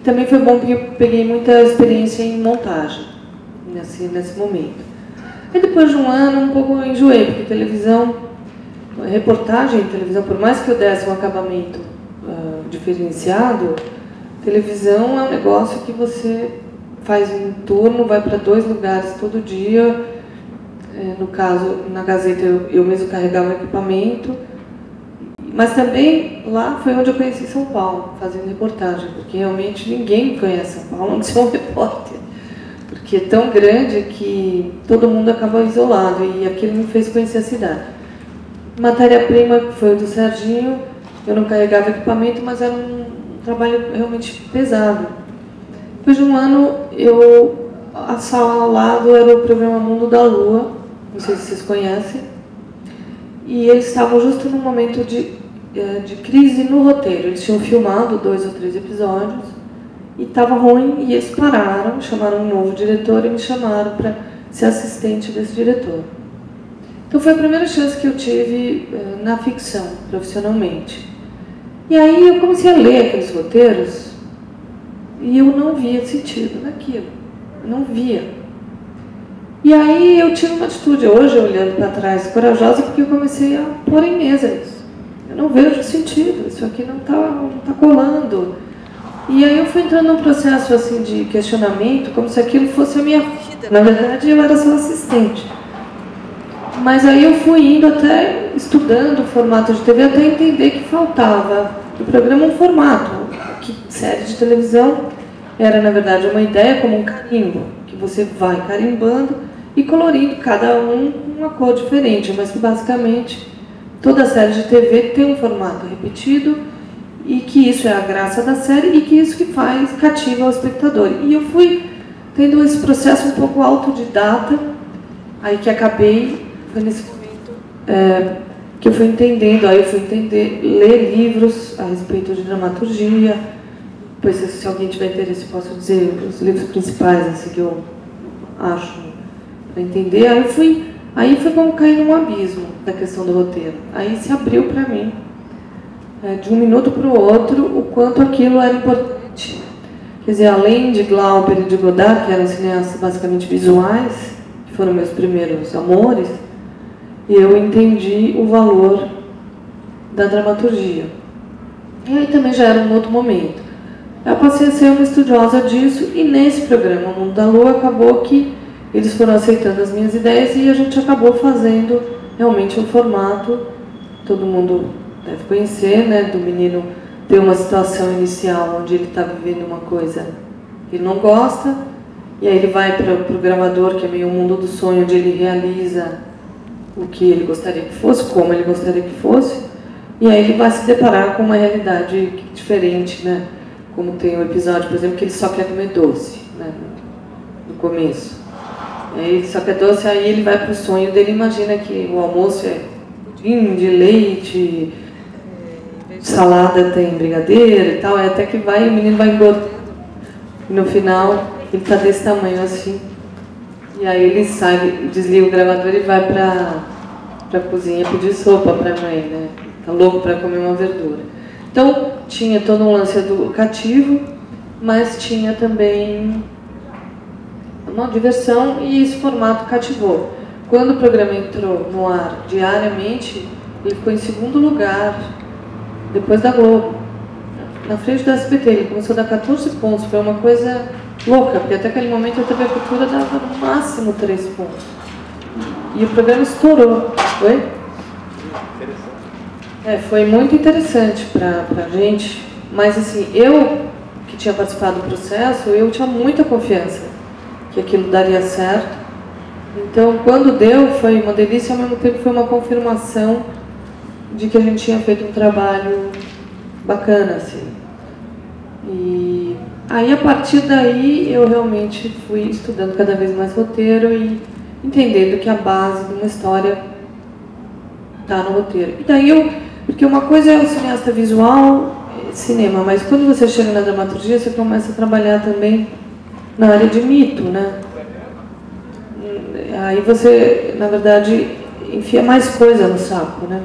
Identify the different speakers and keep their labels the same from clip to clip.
Speaker 1: Também foi bom porque eu peguei muita experiência em montagem nesse momento. Aí depois de um ano, um pouco eu enjoei, porque televisão, reportagem em televisão, por mais que eu desse um acabamento diferenciado, televisão é um negócio que você faz um turno, vai para 2 lugares todo dia. No caso, na Gazeta, eu mesmo carregava o equipamento. Mas também lá foi onde eu conheci São Paulo, fazendo reportagem, porque realmente ninguém conhece São Paulo, não ser um repórter. Porque é tão grande que todo mundo acaba isolado, e aquilo me fez conhecer a cidade. Matéria-prima foi do Serginho, eu não carregava equipamento, mas era um trabalho realmente pesado. Depois de um ano, a sala ao lado era o programa Mundo da Lua, não sei se vocês conhecem, e eles estavam justo num momento de crise no roteiro. Eles tinham filmado 2 ou 3 episódios, e estava ruim, e eles pararam, chamaram um novo diretor e me chamaram para ser assistente desse diretor. Então foi a primeira chance que eu tive na ficção, profissionalmente. E aí eu comecei a ler aqueles roteiros e eu não via sentido naquilo, eu não via. E aí eu tive uma atitude, hoje olhando para trás, corajosa, porque eu comecei a pôr em mesa isso. Eu não vejo sentido, isso aqui não tá colando. E aí eu fui entrando num processo assim de questionamento, como se aquilo fosse a minha vida. Na verdade, eu era só assistente. Mas aí eu fui indo até, estudando o formato de TV, até entender que faltava no programa um formato. Que série de televisão era, na verdade, uma ideia como um carimbo, que você vai carimbando e colorindo cada um uma cor diferente, mas que basicamente toda série de TV tem um formato repetido, e que isso é a graça da série, e que isso que cativa o espectador. E eu fui tendo esse processo um pouco autodidata, aí que acabei, foi nesse momento que eu fui entendendo, aí eu fui ler livros a respeito de dramaturgia. Depois, se alguém tiver interesse, eu posso dizer os livros principais, assim, que eu acho, para entender. Aí foi como cair num abismo da questão do roteiro. Aí se abriu para mim, de um minuto para o outro, o quanto aquilo era importante. Quer dizer, além de Glauber e de Godard, que eram cineastas basicamente visuais, que foram meus primeiros amores, eu entendi o valor da dramaturgia. E aí também já era um outro momento. Eu passei a ser uma estudiosa disso, e nesse programa Mundo da Lua acabou que eles foram aceitando as minhas ideias e a gente acabou fazendo realmente um formato, todo mundo deve conhecer, né, do menino ter uma situação inicial onde ele está vivendo uma coisa que ele não gosta, e aí ele vai para o gravador, que é meio o mundo do sonho, onde ele realiza o que ele gostaria que fosse, como ele gostaria que fosse, e aí ele vai se deparar com uma realidade diferente, né? Como tem um episódio, por exemplo, que ele só quer comer doce, né, no começo. Aí ele só quer doce, aí ele vai para o sonho dele, imagina que o almoço é pudim de leite, salada tem brigadeiro e tal, até que o menino vai engordando, e no final ele está desse tamanho assim, e aí ele sai, desliga o gravador e vai para a cozinha pedir sopa para a mãe, né? Tá louco para comer uma verdura. Então tinha todo um lance educativo, mas tinha também uma diversão, e esse formato cativou. Quando o programa entrou no ar diariamente, ele ficou em segundo lugar, depois da Globo, na frente do SBT. Ele começou a dar 14 pontos, foi uma coisa louca, porque até aquele momento a TV Cultura dava no máximo 3 pontos. E o programa estourou. Foi? Foi muito interessante para a gente, mas assim, eu que tinha participado do processo, eu tinha muita confiança que aquilo daria certo. Então, quando deu, foi uma delícia, ao mesmo tempo foi uma confirmação de que a gente tinha feito um trabalho bacana, assim. E aí, a partir daí, eu realmente fui estudando cada vez mais roteiro e entendendo que a base de uma história está no roteiro. E daí porque uma coisa é o cineasta visual, cinema, mas quando você chega na dramaturgia, você começa a trabalhar também na área de mito, né? Aí você, na verdade, enfia mais coisa no saco, né?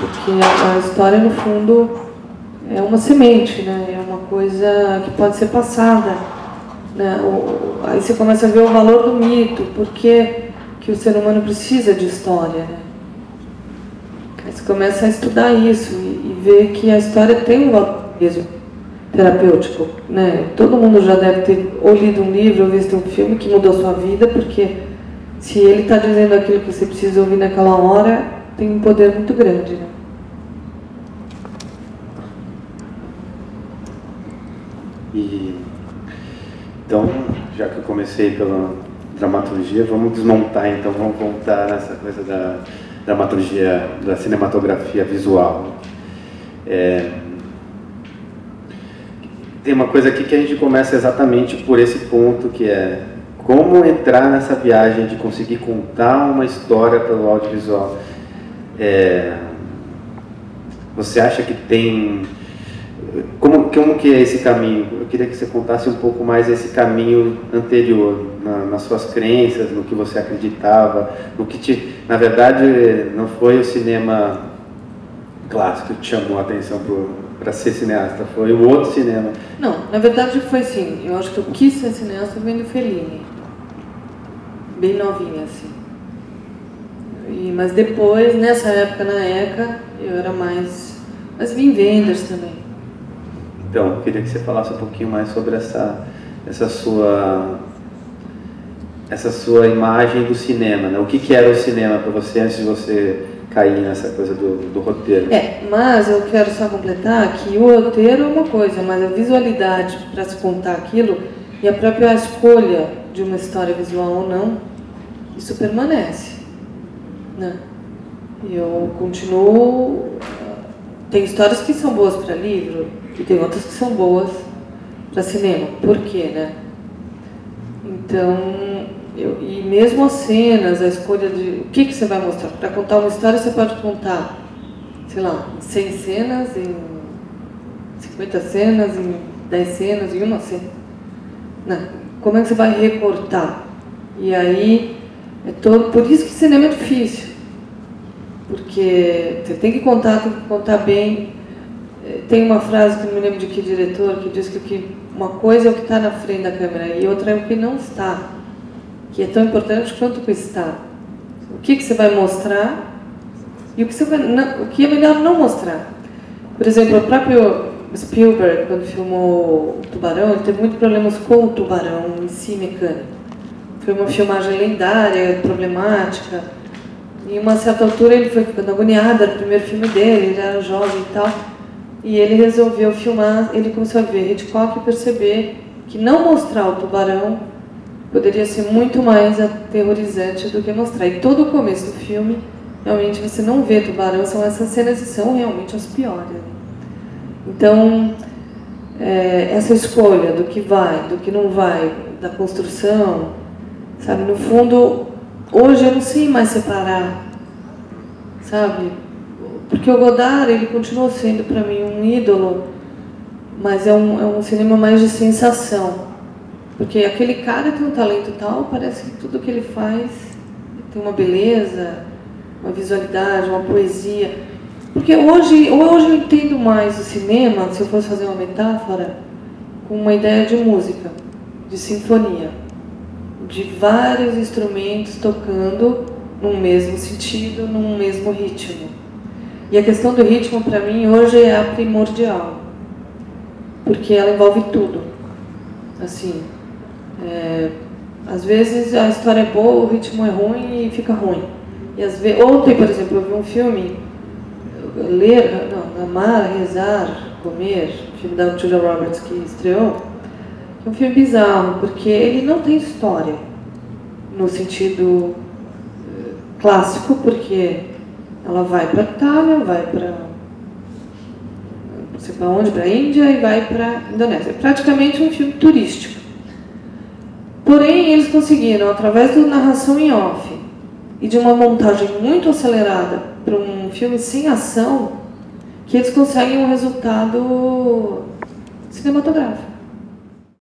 Speaker 1: Porque a história, no fundo, é uma semente, né? É uma coisa que pode ser passada, né? Aí você começa a ver o valor do mito, por que o ser humano precisa de história, né? Aí você começa a estudar isso e ver que a história tem um valor mesmo terapêutico, né? Todo mundo já deve ter ou lido um livro ou visto um filme que mudou sua vida, porque se ele está dizendo aquilo que você precisa ouvir naquela hora, tem um poder muito grande, né?
Speaker 2: Então, já que eu comecei pela dramaturgia, vamos desmontar, então vamos voltar nessa coisa da dramaturgia, da cinematografia visual. Tem uma coisa aqui que a gente começa exatamente por esse ponto, que é como entrar nessa viagem de conseguir contar uma história pelo audiovisual. Você acha que tem... Como que é esse caminho? Eu queria que você contasse um pouco mais esse caminho anterior, nas suas crenças, no que você acreditava, no que na verdade, não foi o cinema clássico que te chamou a atenção para ser cineasta, foi o outro cinema.
Speaker 1: Não, na verdade foi assim, eu acho que eu quis ser cineasta vendo Fellini, bem novinha assim. Mas depois, nessa época, na ECA, eu era mais Wim Wenders também.
Speaker 2: Então, eu queria que você falasse um pouquinho mais sobre essa sua imagem do cinema, né? O que era o cinema para você antes de você cair nessa coisa do roteiro?
Speaker 1: Mas eu quero só completar que o roteiro é uma coisa, mas a visualidade para se contar aquilo e a própria escolha de uma história visual ou não, isso permanece, né? Eu continuo... Tem histórias que são boas para livro e tem outras que são boas para cinema. Por quê, né? Então, e mesmo as cenas, a escolha de... O que você vai mostrar? Para contar uma história, você pode contar, sei lá, em 100 cenas, em 50 cenas, em 10 cenas, em uma cena. Não. Como é que você vai recortar? E aí, por isso que cinema é difícil. Porque você tem que contar bem. Tem uma frase que não me lembro de que diretor, que diz que uma coisa é o que está na frente da câmera e outra é o que não está, que é tão importante quanto o que está. O que você vai mostrar e o que é melhor não mostrar. Por exemplo, o próprio Spielberg, quando filmou o Tubarão, ele teve muitos problemas com o tubarão em si mecânico. Foi uma filmagem lendária, problemática. Em uma certa altura ele foi ficando agoniado, era o primeiro filme dele, ele era jovem e tal. E ele resolveu filmar, ele começou a ver Hitchcock e perceber que não mostrar o tubarão poderia ser muito mais aterrorizante do que mostrar. E todo o começo do filme, realmente você não vê tubarão, são essas cenas que são realmente as piores. Então, essa escolha do que vai, do que não vai, da construção, sabe, no fundo... Hoje eu não sei mais separar, sabe? Porque o Godard, ele continua sendo para mim um ídolo, mas é um cinema mais de sensação. Porque aquele cara tem um talento tal, parece que tudo que ele faz tem uma beleza, uma visualidade, uma poesia. Porque hoje eu entendo mais o cinema, se eu fosse fazer uma metáfora, com uma ideia de música, de sinfonia. De vários instrumentos tocando num mesmo sentido, num mesmo ritmo. E a questão do ritmo, para mim, hoje é a primordial, porque ela envolve tudo. Assim, às vezes a história é boa, o ritmo é ruim e fica ruim. E às vezes, ontem, por exemplo, eu vi um filme, Amar, Rezar, Comer, filme da Julia Roberts que estreou. É um filme bizarro, porque ele não tem história, no sentido clássico, porque ela vai para a Itália, vai para não sei para onde, para a Índia e vai para a Indonésia. É praticamente um filme turístico. Porém, eles conseguiram, através da narração em off e de uma montagem muito acelerada para um filme sem ação, que eles conseguem um resultado cinematográfico.